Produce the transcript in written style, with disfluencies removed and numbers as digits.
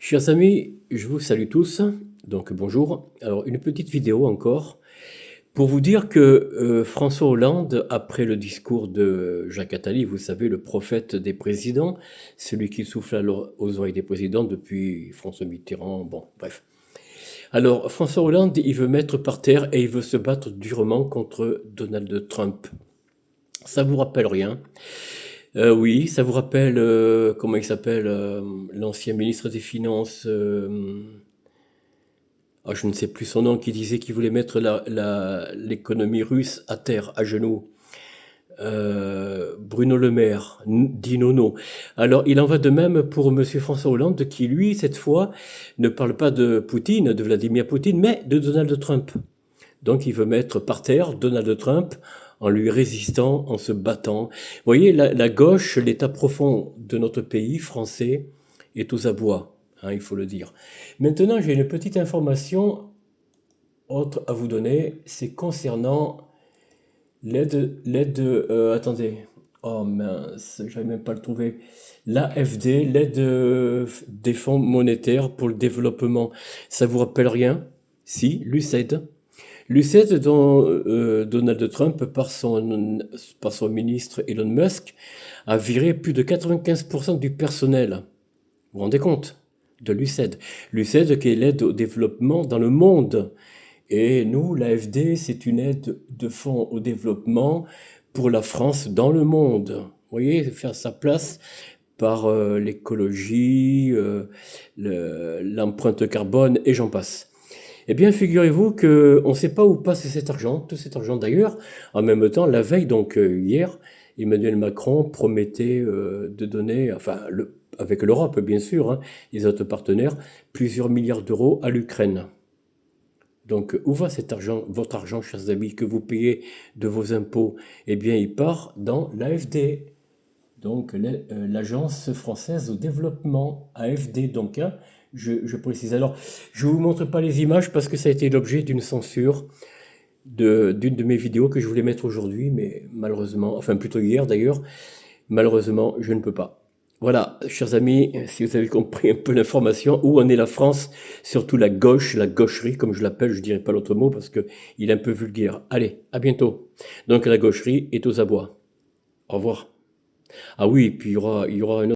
Chers amis, je vous salue tous, donc bonjour. Alors une petite vidéo encore pour vous dire que François Hollande, après le discours de Jacques Attali, vous savez, le prophète des présidents, celui qui souffle aux oreilles des présidents depuis François Mitterrand, bon, bref. Alors François Hollande, il veut mettre par terre et il veut se battre durement contre Donald Trump. Ça vous rappelle rien? Oui, ça vous rappelle, comment il s'appelle, l'ancien ministre des Finances, je ne sais plus son nom, qui disait qu'il voulait mettre l'économie russe à terre, à genoux. Bruno Le Maire, dit Nono. Alors, il en va de même pour Monsieur François Hollande, qui, lui, cette fois, ne parle pas de Poutine, de Vladimir Poutine, mais de Donald Trump. Donc, il veut mettre par terre Donald Trump en lui résistant, en se battant. Vous voyez, la gauche, l'état profond de notre pays français, est aux abois, hein, il faut le dire. Maintenant, j'ai une petite information autre à vous donner, c'est concernant attendez, oh mince, j'arrive même pas à le trouver. L'AFD, l'aide des fonds monétaires pour le développement. Ça vous rappelle rien? Si, l'USAID. L'USAID dont Donald Trump, par son ministre Elon Musk, a viré plus de 95% du personnel. Vous vous rendez compte? De l'USAID. L'USAID qui est l'aide au développement dans le monde. Et nous, l'AFD, c'est une aide de fonds au développement pour la France dans le monde. Vous voyez, faire sa place par l'écologie, l'empreinte carbone et j'en passe. Eh bien, figurez-vous qu'on ne sait pas où passe cet argent, tout cet argent d'ailleurs. En même temps, la veille, donc hier, Emmanuel Macron promettait de donner, enfin, avec l'Europe bien sûr, hein, les autres partenaires, plusieurs milliards d'euros à l'Ukraine. Donc, où va cet argent, votre argent, chers amis, que vous payez de vos impôts? Eh bien, il part dans l'AFD, donc l'Agence française au développement, AFD, donc, hein, je précise. Alors, je ne vous montre pas les images parce que ça a été l'objet d'une censure d'une de mes vidéos que je voulais mettre aujourd'hui, mais malheureusement, enfin plutôt hier d'ailleurs, malheureusement, je ne peux pas. Voilà, chers amis, si vous avez compris un peu l'information, où en est la France, surtout la gauche, la gaucherie, comme je l'appelle, je ne dirai pas l'autre mot parce qu'il est un peu vulgaire. Allez, à bientôt. Donc la gaucherie est aux abois. Au revoir. Ah oui, puis il y aura un autre.